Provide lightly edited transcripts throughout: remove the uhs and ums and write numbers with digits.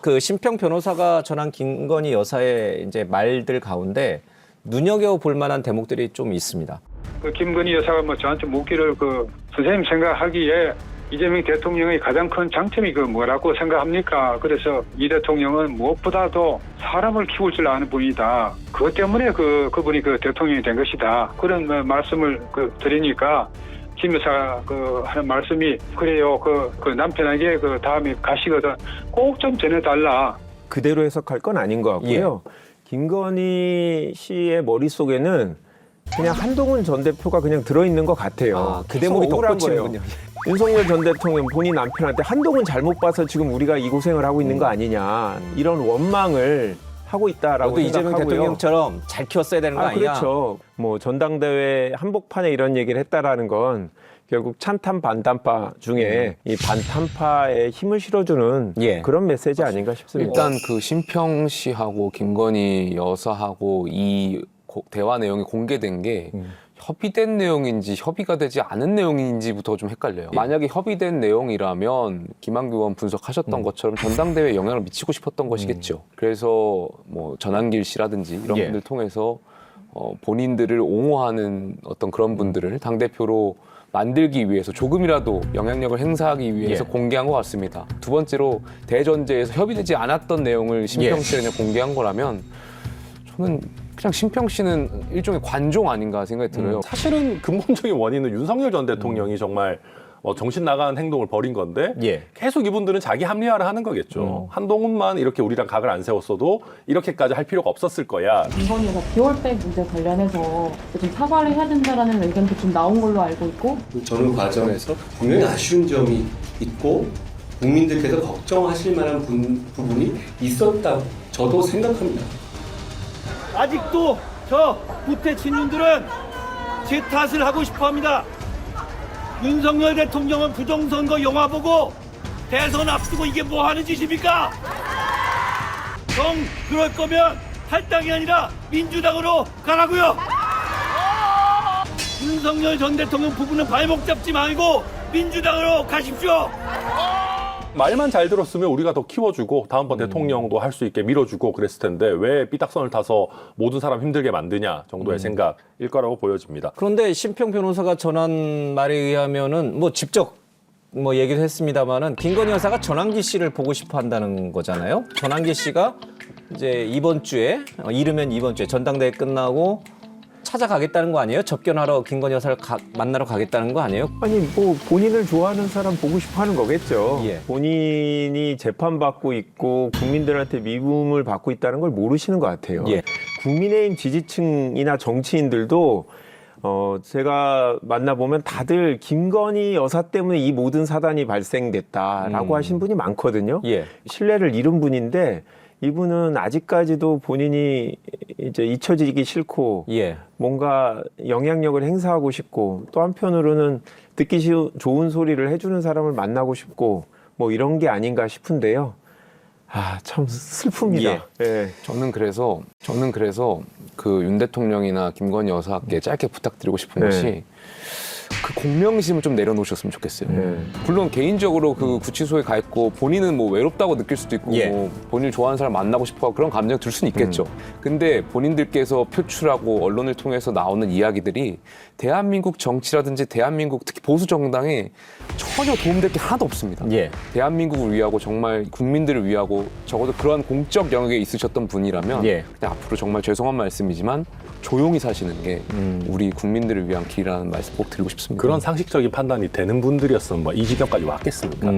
그 심평 변호사가 전한 김건희 여사의 이제 말들 가운데 눈여겨 볼 만한 대목들이 좀 있습니다. 그 김건희 여사가 뭐 저한테 묻기를 그 선생님 생각하기에 이재명 대통령의 가장 큰 장점이 그 뭐라고 생각합니까? 그래서 이 대통령은 무엇보다도 사람을 키울 줄 아는 분이다. 그것 때문에 그분이 그 대통령이 된 것이다. 그런 말씀을 드리니까 김 여사가 하는 말씀이 그래요. 그 남편에게 그 다음에 가시거든 꼭 좀 전해달라. 그대로 해석할 건 아닌 것 같고요. 김건희 씨의 머릿속에는 그냥 한동훈 전 대표가 그냥 들어있는 것 같아요. 그 대목이 억울한 덧붙이는군요. 윤석열 전 대통령 본인 남편한테 한동훈 잘못 봐서 지금 우리가 이 고생을 하고 있는 거 아니냐 이런 원망을 하고 있다라고 너도 이재명 생각하고요. 대통령처럼 잘 키웠어야 되는 거 아니야? 그렇죠. 뭐 전당대회 한복판에 이런 얘기를 했다라는 건 결국 찬탄 반탄파 중에 이 반탄파에 힘을 실어주는 그런 메시지 아닌가 싶습니다. 일단 그 심평 씨하고 김건희 여사하고 이 대화 내용이 공개된 게 협의된 내용인지 협의가 되지 않은 내용인지부터 좀 헷갈려요. 만약에 협의된 내용이라면 김한규 의원 분석하셨던 것처럼 전당대회에 영향을 미치고 싶었던 것이겠죠. 그래서 뭐 전한길 씨라든지 이런 분들 통해서 본인들을 옹호하는 어떤 그런 분들을 당대표로 만들기 위해서 조금이라도 영향력을 행사하기 위해서 공개한 것 같습니다. 두 번째로 대전제에서 협의되지 않았던 내용을 심평 씨가 그냥 공개한 거라면 저는 그냥 심평 씨는 일종의 관종 아닌가 생각이 들어요. 사실은 근본적인 원인은 윤석열 전 대통령이 정말 정신 나간 행동을 벌인 건데 계속 이분들은 자기 합리화를 하는 거겠죠. 한동훈만 이렇게 우리랑 각을 안 세웠어도 이렇게까지 할 필요가 없었을 거야. 김건희 여사 비월백 문제 관련해서 좀 사과를 해야 된다라는 의견도 좀 나온 걸로 알고 있고 저는 과정에서 분명히 아쉬운 점이 있고 국민들께서 걱정하실 만한 부분이 있었다고 저도 생각합니다. 아직도 저 구태 친윤들은 제 탓을 하고 싶어합니다. 윤석열 대통령은 부정선거 영화 보고 대선 앞두고 이게 뭐 하는 짓입니까? 그럴 거면 탈당이 아니라 민주당으로 가라고요. 윤석열 전 대통령 부부는 발목 잡지 말고 민주당으로 가십시오. 말만 잘 들었으면 우리가 더 키워주고 다음번 대통령도 할 수 있게 밀어주고 그랬을 텐데 왜 삐딱선을 타서 모든 사람 힘들게 만드냐 정도의 생각일 거라고 보여집니다. 그런데 심평 변호사가 전한 말에 의하면은 뭐 직접 뭐 얘기도 했습니다만은 김건희 여사가 전환기 씨를 보고 싶어 한다는 거잖아요. 전환기 씨가 이제 이번 주에 이르면 이번 주에 전당대회 끝나고 찾아가겠다는 거 아니에요? 접견하러 김건희 여사를 만나러 가겠다는 거 아니에요? 아니 뭐 본인을 좋아하는 사람 보고 싶어 하는 거겠죠. 본인이 재판받고 있고 국민들한테 미움을 받고 있다는 걸 모르시는 것 같아요. 국민의힘 지지층이나 정치인들도 제가 만나보면 다들 김건희 여사 때문에 이 모든 사단이 발생됐다라고 하신 분이 많거든요. 신뢰를 잃은 분인데 이분은 아직까지도 본인이 이제 잊혀지기 싫고 뭔가 영향력을 행사하고 싶고 또 한편으로는 듣기 좋은 소리를 해주는 사람을 만나고 싶고 뭐 이런 게 아닌가 싶은데요. 참 슬픕니다. 저는 그래서 그 윤 대통령이나 김건희 여사께 짧게 부탁드리고 싶은 것이 그 공명심을 좀 내려놓으셨으면 좋겠어요. 물론 개인적으로 그 구치소에 가 있고 본인은 뭐 외롭다고 느낄 수도 있고 뭐 본인을 좋아하는 사람 만나고 싶어 하고 그런 감정이 들 수는 있겠죠. 근데 본인들께서 표출하고 언론을 통해서 나오는 이야기들이 대한민국 정치라든지 대한민국 특히 보수 정당에 전혀 도움될 게 하나도 없습니다. 대한민국을 위하고 정말 국민들을 위하고 적어도 그러한 공적 영역에 있으셨던 분이라면 그냥 앞으로 정말 죄송한 말씀이지만 조용히 사시는 게 우리 국민들을 위한 길이라는 말씀 꼭 드리고 싶습니다. 그런 상식적인 판단이 되는 분들이었으면 뭐 이 지경까지 왔겠습니까?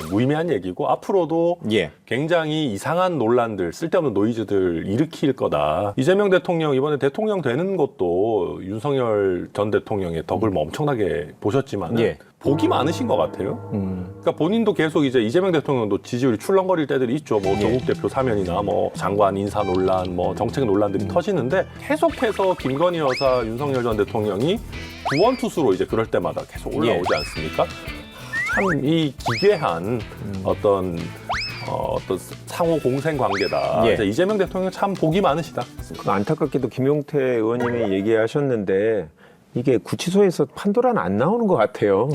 무의미한 얘기고 앞으로도 굉장히 이상한 논란들, 쓸데없는 노이즈들 일으킬 거다. 이재명 대통령 이번에 대통령 되는 것도 윤석열 전 대통령의 덕을 뭐 엄청나게 보셨지만 복이 많으신 것 같아요. 그러니까 본인도 계속 이제 이재명 대통령도 지지율이 출렁거릴 때들이 있죠. 뭐 조국 대표 사면이나 뭐 장관 인사 논란, 뭐 정책 논란들이 터지는데 계속해서 김건희 여사, 윤석열 전 대통령이 구원투수로 이제 그럴 때마다 계속 올라오지 않습니까? 참 이 기괴한 어떤 상호 공생 관계다. 이재명 대통령 참 복이 많으시다. 안타깝게도 김용태 의원님이 얘기하셨는데 이게 구치소에서 판도라는 안 나오는 것 같아요.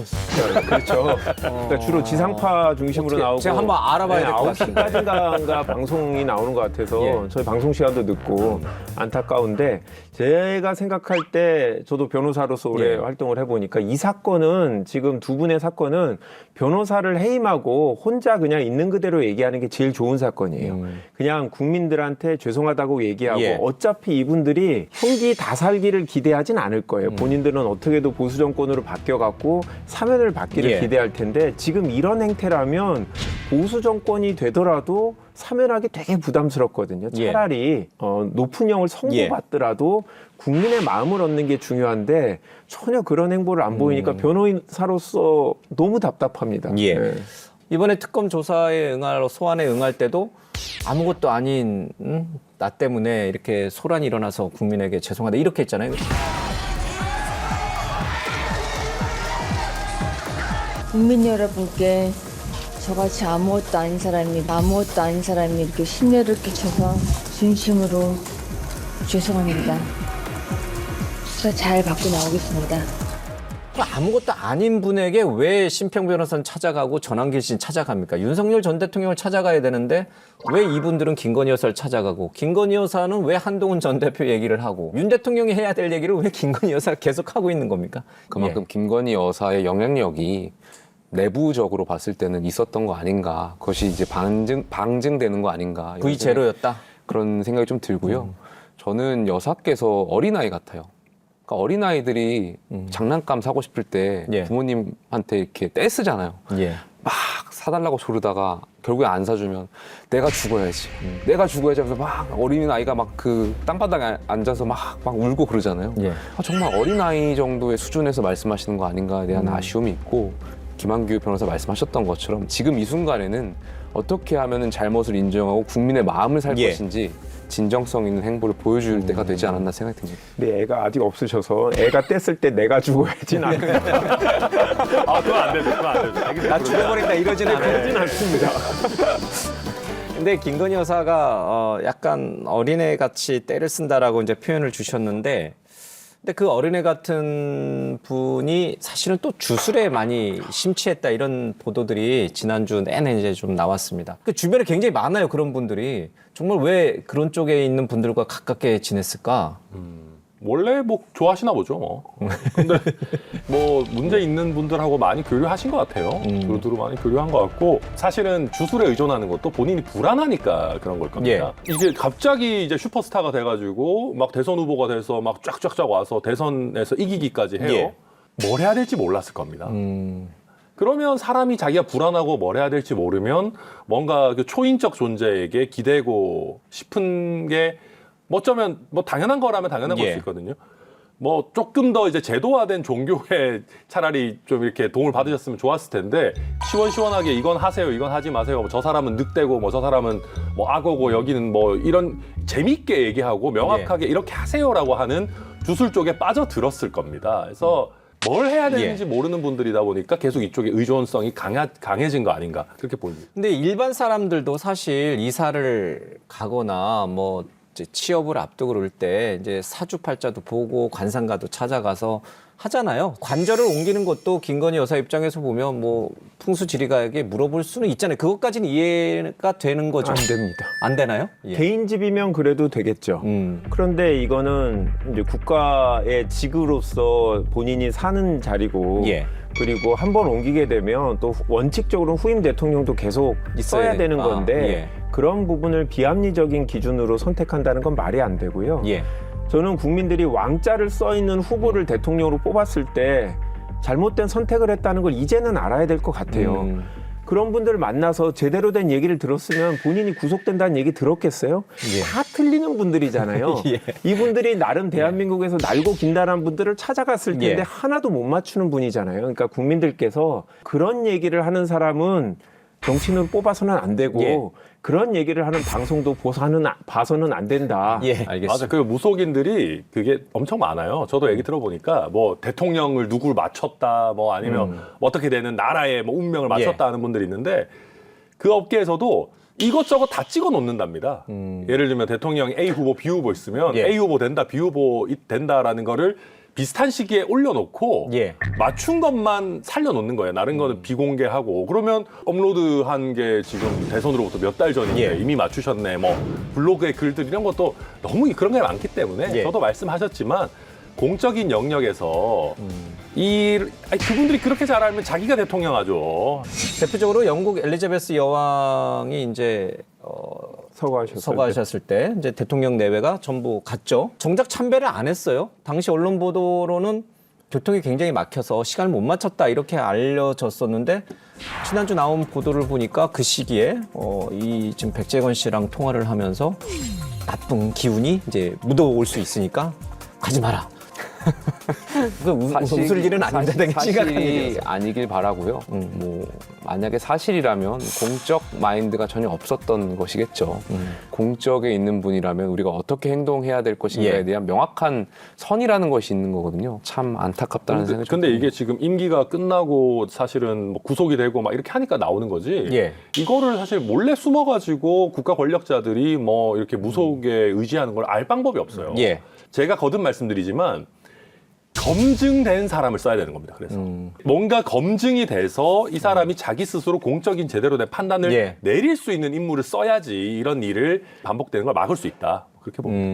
그렇죠. 그러니까 주로 지상파 중심으로 나오고 제가 한번 알아봐야 될 것 같습니다. 9시까지인가 방송이 나오는 것 같아서 저희 방송 시간도 늦고 안타까운데 제가 생각할 때 저도 변호사로서 오래 활동을 해보니까 이 사건은 지금 두 분의 사건은 변호사를 해임하고 혼자 그냥 있는 그대로 얘기하는 게 제일 좋은 사건이에요. 그냥 국민들한테 죄송하다고 얘기하고 어차피 이분들이 형기 다 살기를 기대하진 않을 거예요. 본인들은 어떻게도 보수 정권으로 바뀌어갖고 사면을 받기를 기대할 텐데 지금 이런 행태라면 보수 정권이 되더라도 사면하기 되게 부담스럽거든요. 차라리 높은 형을 선고받더라도 국민의 마음을 얻는 게 중요한데 전혀 그런 행보를 안 보이니까 변호사로서 너무 답답합니다. 이번에 특검 조사에 응할 소환에 응할 때도 아무것도 아닌 나 때문에 이렇게 소란이 일어나서 국민에게 죄송하다 이렇게 했잖아요. 국민 여러분께 저같이 아무것도 아닌 사람이 이렇게 심려를 끼쳐서 진심으로 죄송합니다. 수사 잘 받고 나오겠습니다. 아무것도 아닌 분에게 왜 심평 변호사는 찾아가고 전환길 씨는 찾아갑니까? 윤석열 전 대통령을 찾아가야 되는데 왜 이분들은 김건희 여사를 찾아가고 김건희 여사는 왜 한동훈 전 대표 얘기를 하고 윤 대통령이 해야 될 얘기를 왜 김건희 여사가 계속 하고 있는 겁니까? 그만큼 김건희 여사의 영향력이 내부적으로 봤을 때는 있었던 거 아닌가. 그것이 이제 방증되는 거 아닌가. V0였다? 그런 생각이 좀 들고요. 저는 여사께서 어린아이 같아요. 그러니까 어린아이들이 장난감 사고 싶을 때 부모님한테 이렇게 떼쓰잖아요. 막 사달라고 조르다가 결국에 안 사주면 내가 죽어야지. 내가 죽어야지 하면서 막 어린아이가 막 그 땅바닥에 앉아서 막 울고 그러잖아요. 정말 어린아이 정도의 수준에서 말씀하시는 거 아닌가에 대한 아쉬움이 있고 김한규 변호사 말씀하셨던 것처럼 지금 이 순간에는 어떻게 하면 잘못을 인정하고 국민의 마음을 살 것인지 진정성 있는 행보를 보여줄 때가 되지 않았나 생각이 듭니다. 근데 애가 아직 없으셔서 애가 뗐을 때 내가 죽어야진 않아요. 그건 안 되죠. 그건 안 되죠. 나 죽어버린다 이러진 않아요. 그러진 않습니다. 근데 김건희 여사가 약간 어린애 같이 때를 쓴다라고 이제 표현을 주셨는데 근데 그 어린애 같은 분이 사실은 또 주술에 많이 심취했다 이런 보도들이 지난주 내내 이제 좀 나왔습니다. 그 주변에 굉장히 많아요 그런 분들이. 정말 왜 그런 쪽에 있는 분들과 가깝게 지냈을까? 원래 뭐 좋아하시나 보죠, 뭐. 근데 뭐 문제 있는 분들하고 많이 교류하신 것 같아요. 두루두루 많이 교류한 것 같고 사실은 주술에 의존하는 것도 본인이 불안하니까 그런 걸 겁니다. 이게 갑자기 이제 슈퍼스타가 돼가지고 막 대선 후보가 돼서 막 쫙쫙쫙 와서 대선에서 이기기까지 해요. 뭘 해야 될지 몰랐을 겁니다. 그러면 사람이 자기가 불안하고 뭘 해야 될지 모르면 뭔가 그 초인적 존재에게 기대고 싶은 게 뭐 어쩌면 뭐 당연한 거라면 당연한 걸 수 있거든요. 뭐 조금 더 이제 제도화된 종교에 차라리 좀 이렇게 도움을 받으셨으면 좋았을 텐데 시원시원하게 이건 하세요, 이건 하지 마세요. 저 사람은 늑대고 뭐 저 사람은 뭐 악어고 여기는 뭐 이런 재밌게 얘기하고 명확하게 이렇게 하세요라고 하는 주술 쪽에 빠져들었을 겁니다. 그래서 뭘 해야 되는지 모르는 분들이다 보니까 계속 이쪽에 의존성이 강해진 거 아닌가 그렇게 보입니다. 근데 일반 사람들도 사실 이사를 가거나 뭐 이제 취업을 앞두고 그럴 때 이제 사주팔자도 보고 관상가도 찾아가서 하잖아요. 관절을 옮기는 것도 김건희 여사 입장에서 보면 뭐 풍수지리가에게 물어볼 수는 있잖아요. 그것까지는 이해가 되는 거죠. 안 됩니다. 안 되나요? 개인 집이면 그래도 되겠죠. 그런데 이거는 이제 국가의 직으로서 본인이 사는 자리고 그리고 한 번 옮기게 되면 또 원칙적으로 후임 대통령도 계속 써야 되는 건데 그런 부분을 비합리적인 기준으로 선택한다는 건 말이 안 되고요. 저는 국민들이 왕자를 써 있는 후보를 대통령으로 뽑았을 때 잘못된 선택을 했다는 걸 이제는 알아야 될 것 같아요. 그런 분들을 만나서 제대로 된 얘기를 들었으면 본인이 구속된다는 얘기 들었겠어요? 다 틀리는 분들이잖아요. 이분들이 나름 대한민국에서 날고 긴다는 분들을 찾아갔을 텐데 하나도 못 맞추는 분이잖아요. 그러니까 국민들께서 그런 얘기를 하는 사람은 정치인으로 뽑아서는 안 되고 그런 얘기를 하는 방송도 봐서는 안 된다. 알겠습니다. 맞아. 그 무속인들이 그게 엄청 많아요. 저도 얘기 들어보니까 뭐 대통령을 누구를 맞췄다, 뭐 아니면 어떻게 되는 나라의 뭐 운명을 맞췄다 하는 분들이 있는데 그 업계에서도 이것저것 다 찍어 놓는답니다. 예를 들면 대통령이 A 후보, B 후보 있으면 A 후보 된다, B 후보 된다라는 거를 비슷한 시기에 올려놓고 예. 맞춘 것만 살려놓는 거예요. 다른 거는 비공개하고. 그러면 업로드한 게 지금 대선으로부터 몇 달 전인데 예. 이미 맞추셨네. 뭐 블로그의 글들 이런 것도 너무 그런 게 많기 때문에 예. 저도 말씀하셨지만 공적인 영역에서 그분들이 그렇게 잘하면 자기가 대통령하죠. 대표적으로 영국 엘리자베스 여왕이 이제 서거하셨을 때 이제 대통령 내외가 전부 갔죠. 정작 참배를 안 했어요. 당시 언론 보도로는 교통이 굉장히 막혀서 시간을 못 맞췄다 이렇게 알려졌었는데 지난주 나온 보도를 보니까 그 시기에 이 지금 백재건 씨랑 통화를 하면서 나쁜 기운이 이제 묻어올 수 있으니까 가지 마라. 웃을 일은 아닌데 되게 심각한 사실이 얘기였어요. 아니길 바라고요. 뭐 만약에 사실이라면 공적 마인드가 전혀 없었던 것이겠죠. 공적에 있는 분이라면 우리가 어떻게 행동해야 될 것인가에 예. 대한 명확한 선이라는 것이 있는 거거든요. 참 안타깝다는 생각이 근데 좀 이게 지금 임기가 끝나고 사실은 뭐 구속이 되고 막 이렇게 하니까 나오는 거지. 예. 이거를 사실 몰래 숨어가지고 국가 권력자들이 뭐 이렇게 무속에 의지하는 걸 알 방법이 없어요. 예. 제가 거듭 말씀드리지만 검증된 사람을 써야 되는 겁니다. 그래서 뭔가 검증이 돼서 이 사람이 자기 스스로 공적인 제대로 된 판단을 예. 내릴 수 있는 인물을 써야지 이런 일을 반복되는 걸 막을 수 있다. 그렇게 봅니다.